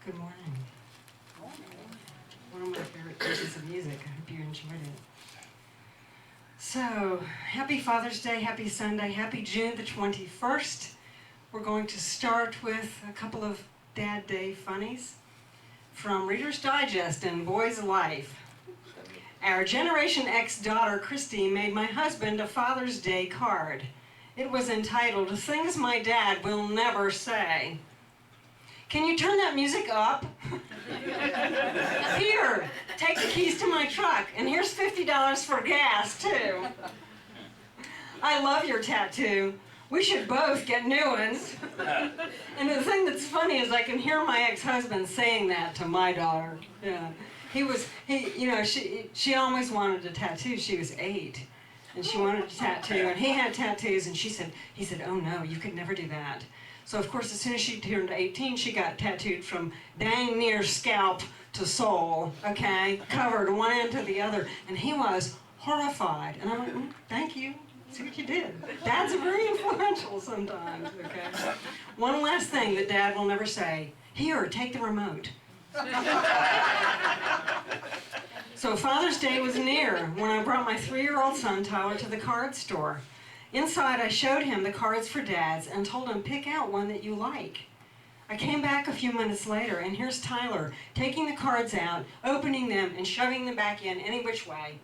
Good morning. One of my favorite pieces of music. I hope you enjoyed it. So, happy Father's Day, happy Sunday, happy June the 21st. We're going to start with a couple of Dad Day funnies from Reader's Digest and Boy's Life. Our Generation X daughter, Christy, made my husband a Father's Day card. It was entitled, "Things My Dad Will Never Say." Can you turn that music up? Here, take the keys to my truck, and here's $50 for gas, too. I love your tattoo. We should both get new ones. And the thing that's funny is I can hear my ex-husband saying that to my daughter. Yeah. She always wanted a tattoo. She was 8, and she wanted a tattoo, and he had tattoos, and he said, "Oh no, you could never do that." So of course, as soon as she turned 18, she got tattooed from dang near scalp to soul, okay, covered one end to the other, and he was horrified. And I went, "Thank you. See what you did." Dads are very influential sometimes, okay. One last thing that Dad will never say: "Here, take the remote." So Father's Day was near when I brought my 3-year-old son Tyler to the card store. Inside, I showed him the cards for dads and told him, "Pick out one that you like." I came back a few minutes later, and here's Tyler taking the cards out, opening them, and shoving them back in any which way.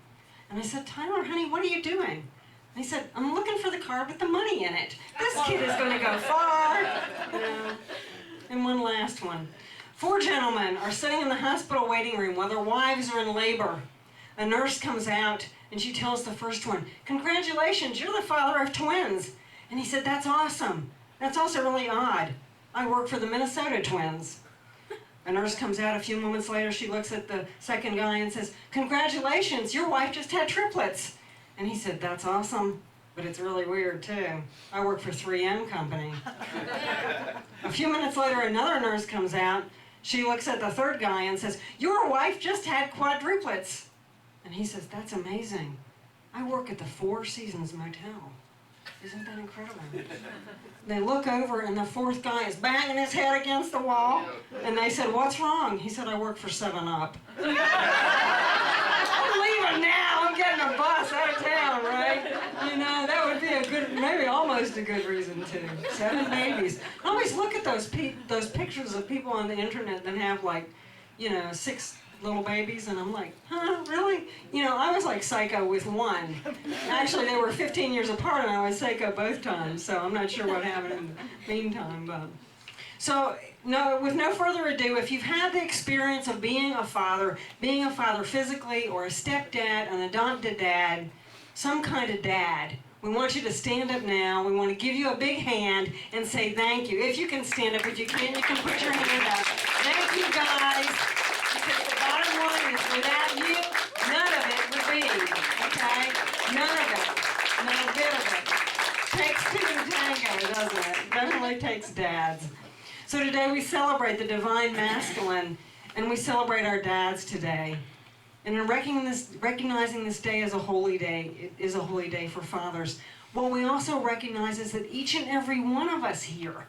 And I said, "Tyler, honey, what are you doing?" And he said, "I'm looking for the card with the money in it. This kid is going to go far." You know. And one last one. 4 gentlemen are sitting in the hospital waiting room while their wives are in labor. A nurse comes out, and she tells the first one, "Congratulations, you're the father of twins." And he said, "That's awesome. That's also really odd. I work for the Minnesota Twins." A nurse comes out a few moments later. She looks at the second guy and says, "Congratulations, your wife just had triplets." And he said, "That's awesome, but it's really weird too. I work for 3M Company." A few minutes later, another nurse comes out. She looks at the third guy and says, "Your wife just had quadruplets." And he says, "That's amazing. I work at the Four Seasons Motel." Isn't that incredible? They look over, and the fourth guy is banging his head against the wall. And they said, "What's wrong?" He said, "I work for 7-Up." I'm leaving now. I'm getting a bus out of town, right? You know, that would be a good, maybe almost a good reason too. 7 babies. I always look at those pictures of people on the internet that have 6 little babies, and I'm like, huh, really? You know, I was like psycho with one. Actually, they were 15 years apart, and I was psycho both times, so I'm not sure what happened in the meantime. So, with no further ado, if you've had the experience of being a father physically, or a stepdad, an adopted dad, some kind of dad, we want you to stand up now. We want to give you a big hand and say thank you. If you can stand up, if you can put your hand up. Thank you, guys. Because the bottom line is, without you, none of it would be, okay? None of it. Not a bit of it. Takes 2 to tango, doesn't it? Definitely takes dads. So today we celebrate the divine masculine, and we celebrate our dads today. And in recognizing this day as a holy day, it is a holy day for fathers, what we also recognize is that each and every one of us here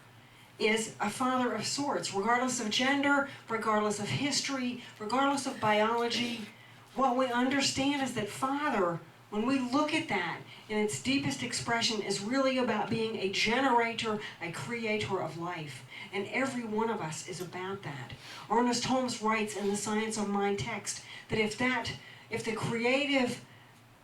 is a father of sorts, regardless of gender, regardless of history, regardless of biology. What we understand is that father, when we look at that in its deepest expression, is really about being a generator, a creator of life. And every one of us is about that. Ernest Holmes writes in the Science of Mind text that if the creative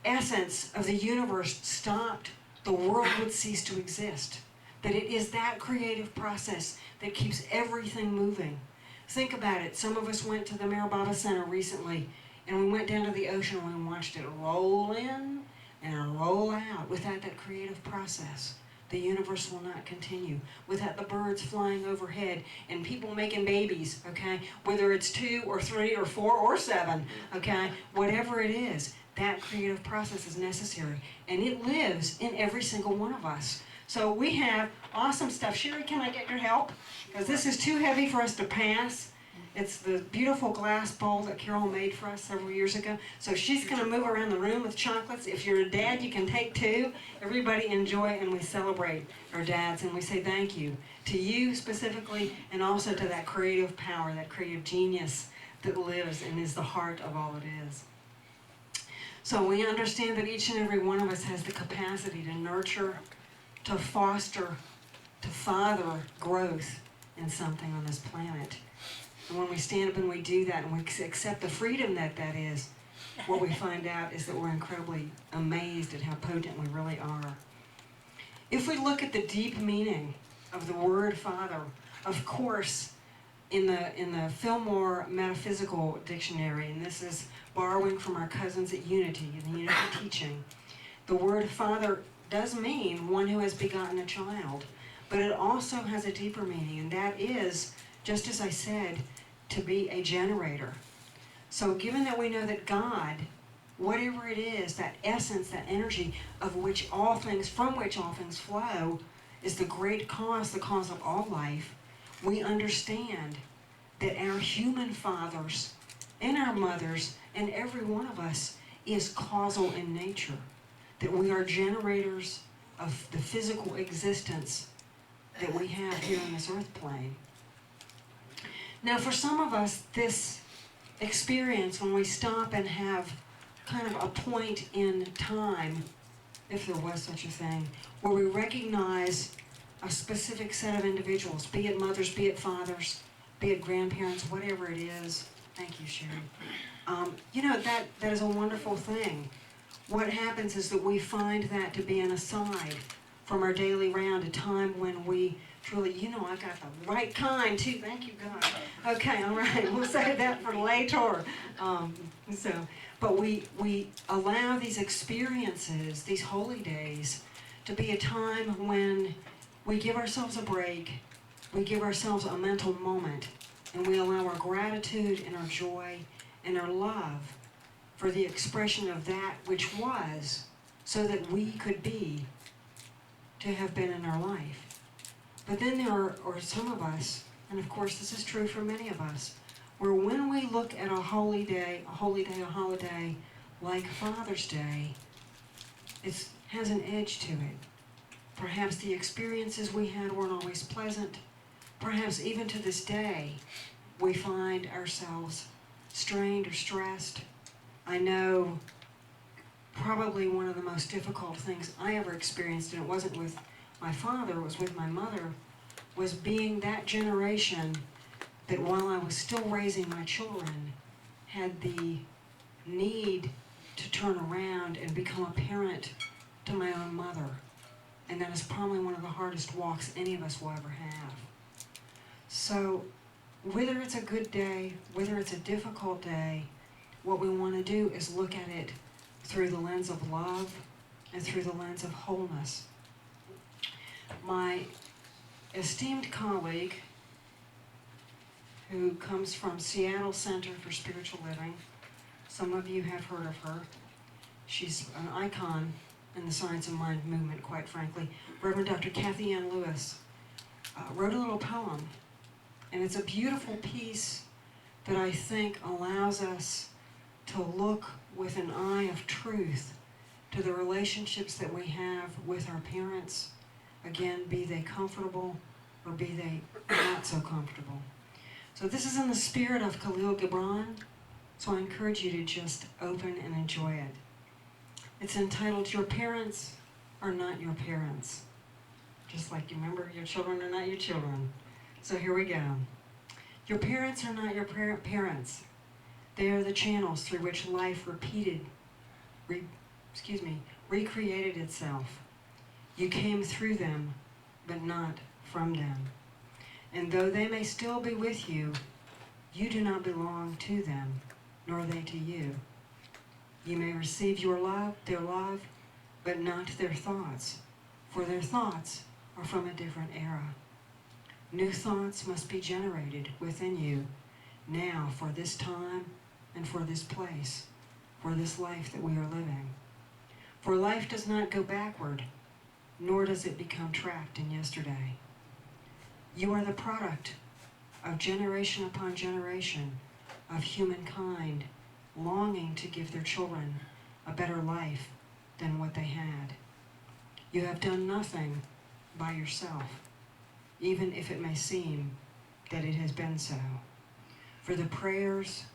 essence of the universe stopped, the world would cease to exist. That it is that creative process that keeps everything moving. Think about it. Some of us went to the Maribaba Center recently, and we went down to the ocean and we watched it roll in and roll out. Without that creative process, the universe will not continue. Without the birds flying overhead and people making babies, okay? Whether it's 2 or 3 or 4 or 7, okay? Whatever it is, that creative process is necessary. And it lives in every single one of us. So we have awesome stuff. Sherry, can I get your help? Because this is too heavy for us to pass. It's the beautiful glass bowl that Carol made for us several years ago. So she's going to move around the room with chocolates. If you're a dad, you can take 2. Everybody enjoy, and we celebrate our dads, and we say thank you to you specifically, and also to that creative power, that creative genius that lives and is the heart of all it is. So we understand that each and every one of us has the capacity to nurture, to foster, to father growth in something on this planet. And when we stand up and we do that, and we accept the freedom that that is, what we find out is that we're incredibly amazed at how potent we really are. If we look at the deep meaning of the word Father, of course, in the Fillmore Metaphysical Dictionary, and this is borrowing from our cousins at Unity, in the Unity teaching, the word Father does mean one who has begotten a child, but it also has a deeper meaning, and that is, just as I said, to be a generator. So given that we know that God, whatever it is, that essence, that energy of which all things, from which all things flow, is the great cause, the cause of all life, we understand that our human fathers and our mothers and every one of us is causal in nature, that we are generators of the physical existence that we have here on this earth plane. Now, for some of us, this experience, when we stop and have kind of a point in time, if there was such a thing, where we recognize a specific set of individuals, be it mothers, be it fathers, be it grandparents, whatever it is. Thank you, Sherry. That is a wonderful thing. What happens is that we find that to be an aside from our daily round, a time when we truly, I got the right kind too, thank you God. Okay, all right, we'll save that for later. But we allow these experiences, these holy days, to be a time when we give ourselves a break, we give ourselves a mental moment, and we allow our gratitude and our joy and our love for the expression of that which was, so that we could be, to have been in our life. But then there are some of us, and of course this is true for many of us, where when we look at a holiday like Father's Day, it has an edge to it. Perhaps the experiences we had weren't always pleasant. Perhaps even to this day, we find ourselves strained or stressed. I know probably one of the most difficult things I ever experienced, and it wasn't with my father, it was with my mother, was being that generation that while I was still raising my children, had the need to turn around and become a parent to my own mother. And that is probably one of the hardest walks any of us will ever have. So whether it's a good day, whether it's a difficult day, what we want to do is look at it through the lens of love and through the lens of wholeness. My esteemed colleague, who comes from Seattle Center for Spiritual Living, some of you have heard of her. She's an icon in the Science of Mind movement, quite frankly. Reverend Dr. Kathy Ann Lewis wrote a little poem, and it's a beautiful piece that I think allows us to look with an eye of truth to the relationships that we have with our parents. Again, be they comfortable or be they not so comfortable. So this is in the spirit of Khalil Gibran, so I encourage you to just open and enjoy it. It's entitled, Your Parents Are Not Your Parents. Just like you remember, your children are not your children. So here we go. Your parents are not your parents. They are the channels through which life recreated itself. You came through them, but not from them. And though they may still be with you, you do not belong to them, nor they to you. You may receive their love, but not their thoughts, for their thoughts are from a different era. New thoughts must be generated within you now for this time and for this place, for this life that we are living. For life does not go backward, nor does it become trapped in yesterday. You are the product of generation upon generation of humankind longing to give their children a better life than what they had. You have done nothing by yourself, even if it may seem that it has been so. For the prayers,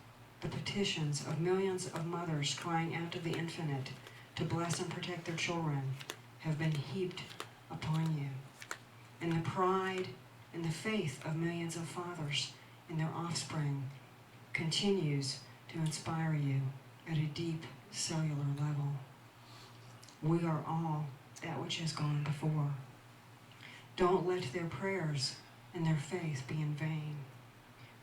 the petitions of millions of mothers crying out to the infinite to bless and protect their children have been heaped upon you. And the pride and the faith of millions of fathers in their offspring continues to inspire you at a deep cellular level. We are all that which has gone before. Don't let their prayers and their faith be in vain.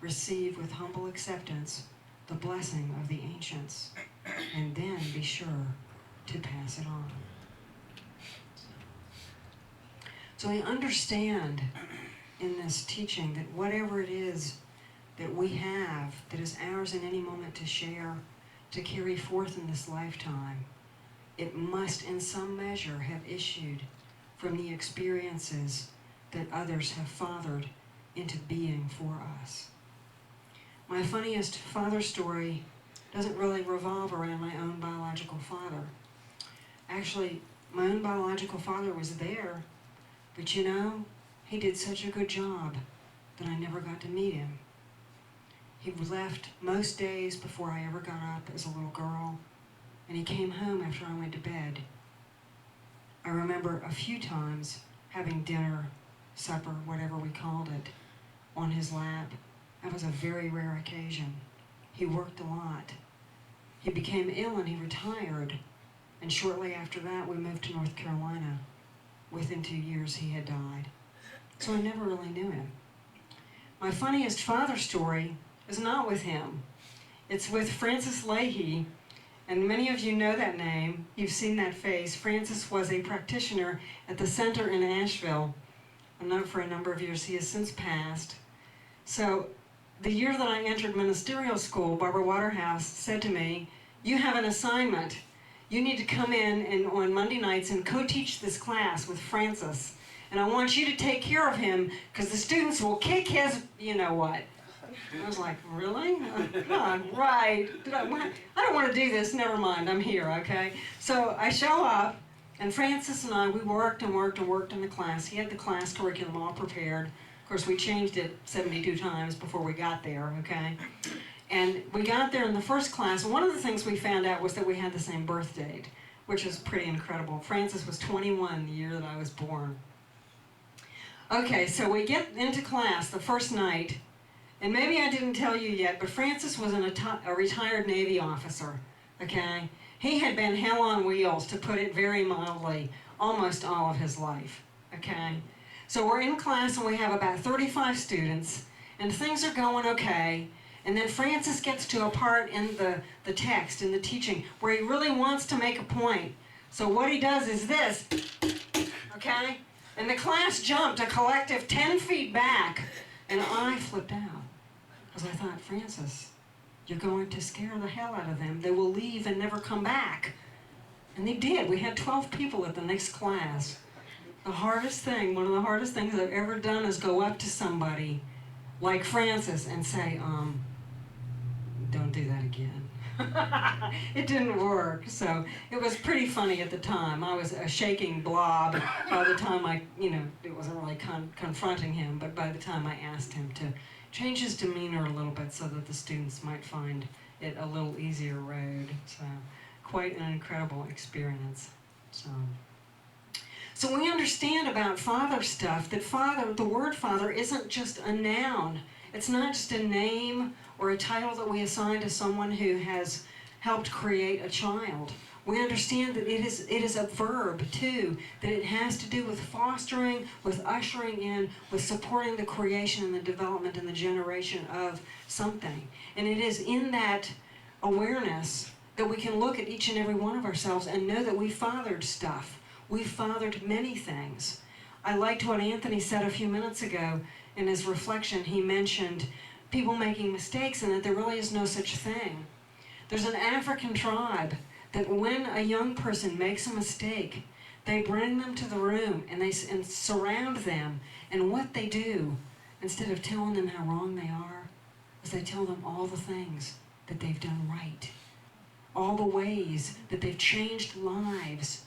Receive with humble acceptance the blessing of the ancients, and then be sure to pass it on. So we understand in this teaching that whatever it is that we have that is ours in any moment to share, to carry forth in this lifetime, it must in some measure have issued from the experiences that others have fathered into being for us. My funniest father story doesn't really revolve around my own biological father. Actually, my own biological father was there, but you know, he did such a good job that I never got to meet him. He left most days before I ever got up as a little girl, and he came home after I went to bed. I remember a few times having dinner, supper, whatever we called it, on his lap. That was a very rare occasion. He worked a lot. He became ill and he retired, and shortly after that we moved to North Carolina. Within 2 years he had died. So I never really knew him. My funniest father story is not with him. It's with Francis Leahy, and many of you know that name. You've seen that face. Francis was a practitioner at the center in Asheville. I know for a number of years. He has since passed. So the year that I entered ministerial school, Barbara Waterhouse said to me, "You have an assignment. You need to come in and on Monday nights and co-teach this class with Francis. And I want you to take care of him because the students will kick his you-know-what." I was like, really? Come on, right. I don't want to do this. Never mind. I'm here, okay? So I show up, and Francis and I, we worked and worked and worked in the class. He had the class curriculum all prepared. Of course, we changed it 72 times before we got there, okay? And we got there in the first class, and one of the things we found out was that we had the same birth date, which is pretty incredible. Francis was 21 the year that I was born. Okay, so we get into class the first night, and maybe I didn't tell you yet, but Francis was a retired Navy officer, okay? He had been hell on wheels, to put it very mildly, almost all of his life, okay? So we're in class and we have about 35 students, and things are going okay, and then Francis gets to a part in the text, in the teaching, where he really wants to make a point. So what he does is this, okay? And the class jumped a collective 10 feet back, and I flipped out. Because I thought, Francis, you're going to scare the hell out of them. They will leave and never come back. And they did. We had 12 people at the next class. The hardest thing, one of the hardest things I've ever done is go up to somebody like Francis and say, don't do that again. It didn't work. So it was pretty funny at the time. I was a shaking blob by the time it wasn't really confronting him, but by the time I asked him to change his demeanor a little bit so that the students might find it a little easier road. So quite an incredible experience. So we understand about father stuff, that father, the word father, isn't just a noun. It's not just a name or a title that we assign to someone who has helped create a child. We understand that it is a verb too, that it has to do with fostering, with ushering in, with supporting the creation and the development and the generation of something. And it is in that awareness that we can look at each and every one of ourselves and know that we fathered stuff. We fathered many things. I liked what Anthony said a few minutes ago in his reflection. He mentioned people making mistakes and that there really is no such thing. There's an African tribe that when a young person makes a mistake, they bring them to the room and they surround them. And what they do instead of telling them how wrong they are, is I tell them all the things that they've done right, all the ways that they've changed lives.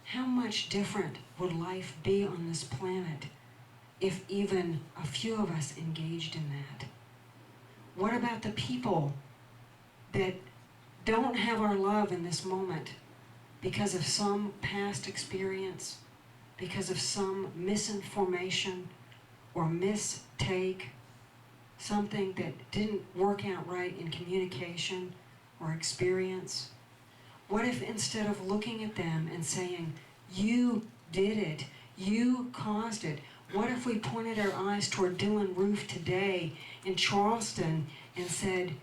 How much different would life be on this planet if even a few of us engaged in that? What about the people that don't have our love in this moment because of some past experience, because of some misinformation or mistake, something that didn't work out right in communication or experience? What if instead of looking at them and saying, you did it, you caused it, what if we pointed our eyes toward Dylan Roof today in Charleston and said,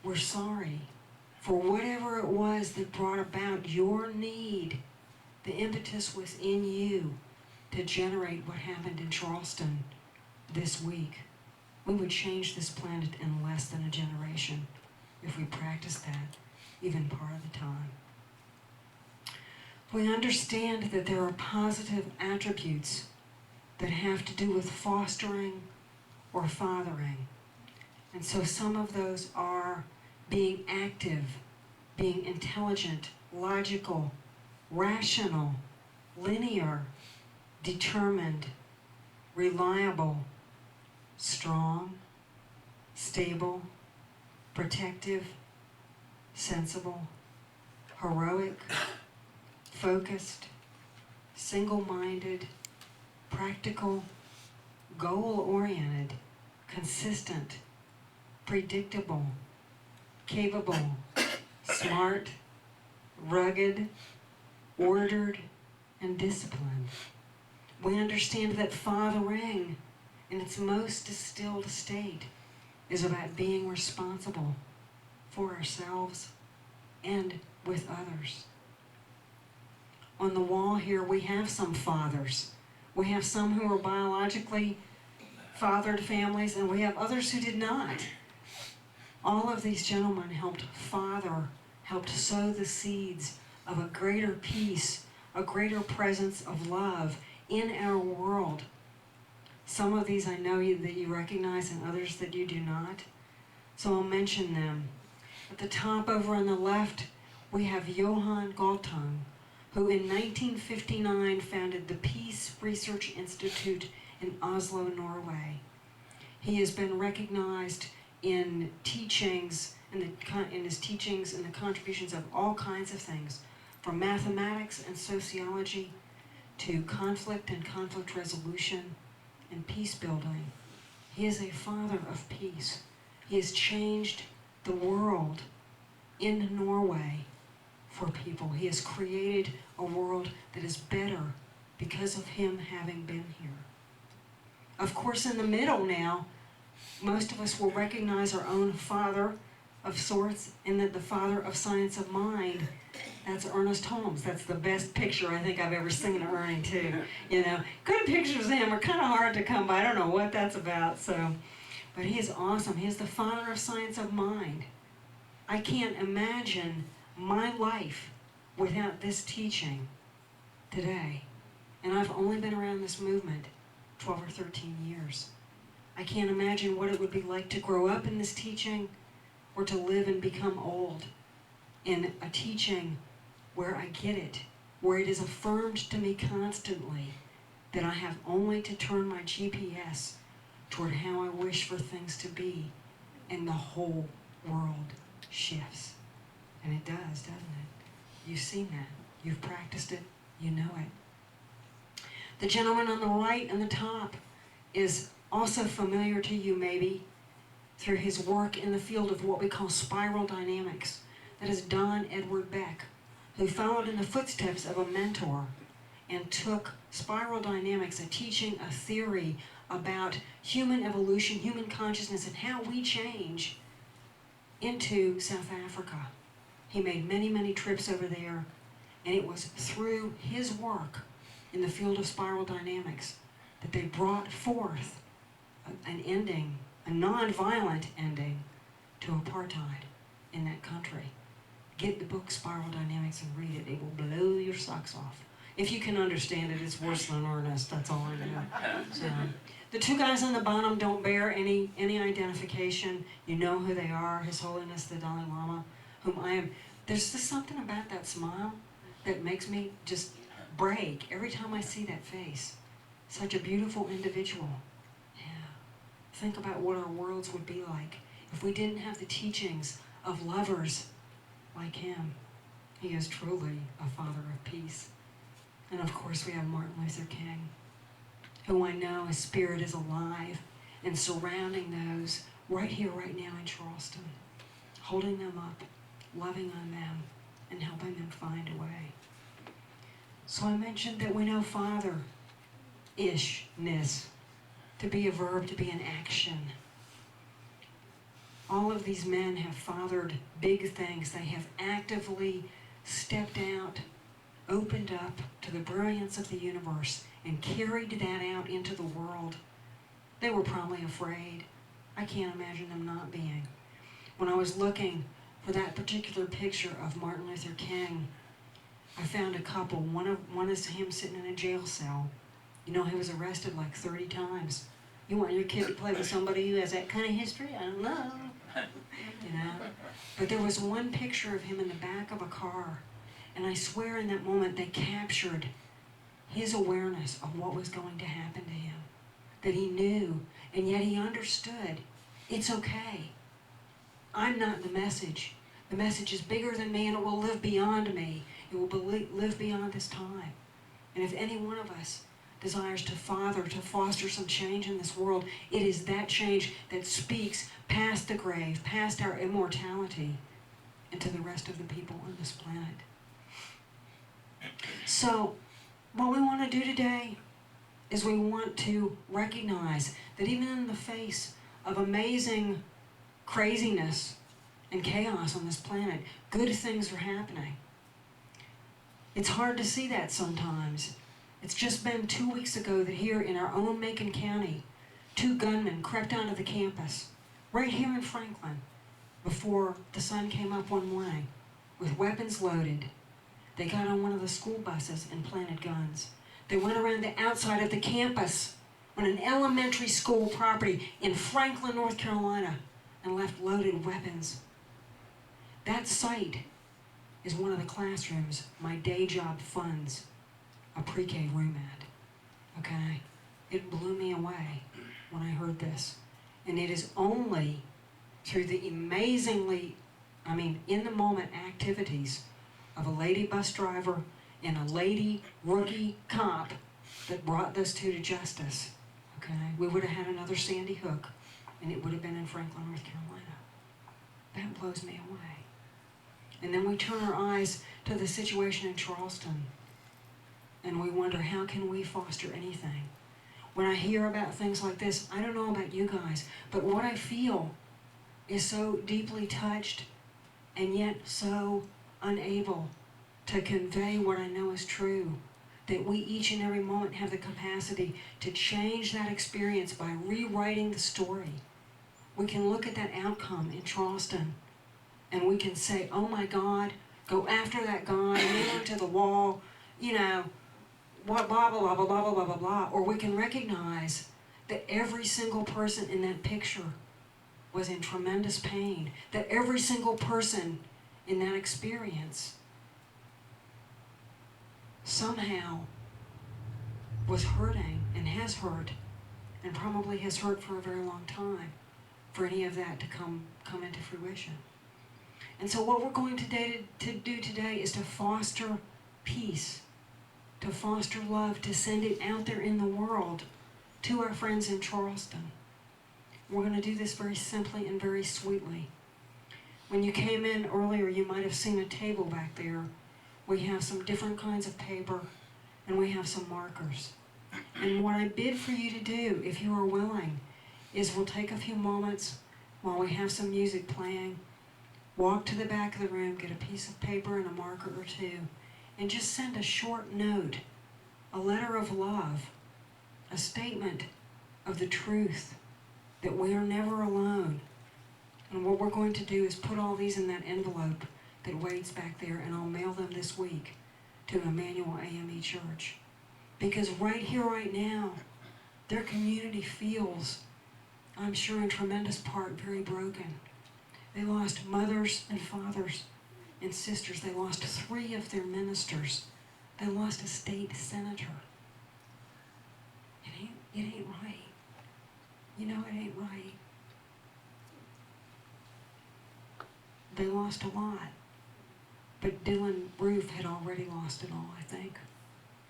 we're sorry for whatever it was that brought about your need. The impetus was in you to generate what happened in Charleston this week. We would change this planet in less than a generation if we practiced that, even part of the time. We understand that there are positive attributes that have to do with fostering or fathering. And so some of those are being active, being intelligent, logical, rational, linear, determined, reliable, strong, stable, protective, sensible, heroic, focused, single-minded, practical, goal-oriented, consistent, predictable, capable, smart, rugged, ordered, and disciplined. We understand that fathering, in its most distilled state, is about being responsible for ourselves and with others. On the wall here, we have some fathers. We have some who were biologically fathered families, and we have others who did not. All of these gentlemen helped father, helped sow the seeds of a greater peace, a greater presence of love in our world. Some of these I know that you recognize and others that you do not. So I'll mention them. At the top over on the left, we have Johan Galtung, who in 1959 founded the Peace Research Institute in Oslo, Norway. He has been recognized in teachings, in his teachings and the contributions of all kinds of things, from mathematics and sociology to conflict and conflict resolution and peace building. He is a father of peace. He has changed the world in Norway for people. He has created a world that is better because of him having been here. Of course, in the middle now, most of us will recognize our own father of sorts, in that the father of science of mind, that's Ernest Holmes. That's the best picture I think I've ever seen of Ernie too. You know, good pictures of him are kind of hard to come by. I don't know what that's about. But he is awesome. He is the father of science of mind. I can't imagine my life without this teaching today. And I've only been around this movement 12 or 13 years. I can't imagine what it would be like to grow up in this teaching or to live and become old in a teaching where I get it, where it is affirmed to me constantly that I have only to turn my GPS toward how I wish for things to be, and the whole world shifts. And it does, doesn't it? You've seen that. You've practiced it. You know it. The gentleman on the right and the top is also familiar to you maybe through his work in the field of what we call spiral dynamics. That is Don Edward Beck, who followed in the footsteps of a mentor and took spiral dynamics, a teaching, a theory about human evolution, human consciousness, and how we change, into South Africa. He made many, many trips over there, and it was through his work in the field of spiral dynamics that they brought forth an ending, a non-violent ending to apartheid in that country. Get the book Spiral Dynamics and read it. It will blow your socks off. If you can understand it, it's worse than earnest, that's all I know. So, the two guys on the bottom don't bear any identification. You know who they are, His Holiness the Dalai Lama, whom I am. There's just something about that smile that makes me just break every time I see that face. Such a beautiful individual. Yeah. Think about what our worlds would be like if we didn't have the teachings of lovers like him. He is truly a father of peace. And of course we have Martin Luther King, who I know his spirit is alive and surrounding those right here, right now in Charleston, holding them up, loving on them, and helping them find a way. So I mentioned that we know father-ishness to be a verb, to be an action. All of these men have fathered big things. They have actively stepped out, opened up to the brilliance of the universe, and carried that out into the world. They were probably afraid. I can't imagine them not being. When I was looking for that particular picture of Martin Luther King, I found a couple. One is him sitting in a jail cell. You know, he was arrested like 30 times. You want your kid to play with somebody who has that kind of history? I don't know. You know? But there was one picture of him in the back of a car, and I swear in that moment they captured his awareness of what was going to happen to him. That he knew, and yet he understood. It's okay. I'm not the message. The message is bigger than me, and it will live beyond me. It will live beyond this time. And if any one of us desires to foster some change in this world, it is that change that speaks past the grave, past our immortality, and to the rest of the people on this planet. So, what we want to do today is we want to recognize that even in the face of amazing craziness and chaos on this planet, good things are happening. It's hard to see that sometimes. It's just been 2 weeks ago that here in our own Macon County, 2 gunmen crept onto the campus, right here in Franklin, before the sun came up one morning, with weapons loaded. They got on one of the school buses and planted guns. They went around the outside of the campus on an elementary school property in Franklin, North Carolina, and left loaded weapons. That site is one of the classrooms my day job funds a pre-K room at. Okay? It blew me away when I heard this. And it is only through the amazingly, in the moment activities of a lady bus driver and a lady rookie cop that brought those two to justice. Okay? We would have had another Sandy Hook, and it would have been in Franklin, North Carolina. That blows me away. And then we turn our eyes to the situation in Charleston, and we wonder, how can we foster anything? When I hear about things like this, I don't know about you guys, but what I feel is so deeply touched and yet so unable to convey what I know is true, that we each and every moment have the capacity to change that experience by rewriting the story. We can look at that outcome in Charleston and we can say, oh my God, go after that guy, nail him to the wall, blah, blah, blah, blah, blah, blah, blah, blah, blah. Or we can recognize that every single person in that picture was in tremendous pain, that every single person in that experience somehow was hurting and has hurt and probably has hurt for a very long time for any of that to come into fruition. And so what we're going to do today is to foster peace, to foster love, to send it out there in the world to our friends in Charleston. We're going to do this very simply and very sweetly. When you came in earlier, you might have seen a table back there. We have some different kinds of paper, and we have some markers. And what I bid for you to do, if you are willing, is we'll take a few moments while we have some music playing, walk to the back of the room, get a piece of paper and a marker or two, and just send a short note, a letter of love, a statement of the truth that we are never alone. And what we're going to do is put all these in that envelope that waits back there, and I'll mail them this week to Emmanuel AME Church. Because right here, right now, their community feels, I'm sure in tremendous part, very broken. They lost mothers and fathers and sisters. They lost 3 of their ministers. They lost a state senator. It ain't right. You know, it ain't right. They lost a lot. But Dylan Roof had already lost it all, I think,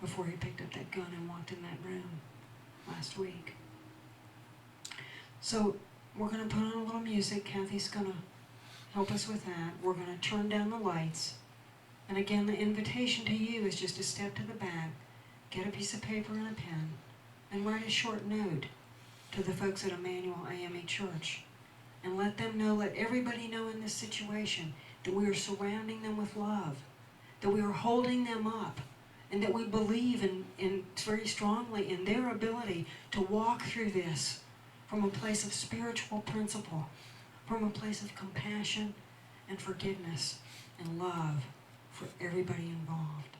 before he picked up that gun and walked in that room last week. So we're going to put on a little music. Kathy's going to help us with that. We're going to turn down the lights. And again, the invitation to you is just to step to the back, get a piece of paper and a pen, and write a short note to the folks at Emmanuel AME Church. And let them know, let everybody know in this situation that we are surrounding them with love, that we are holding them up, and that we believe in very strongly in their ability to walk through this from a place of spiritual principle, from a place of compassion and forgiveness and love for everybody involved.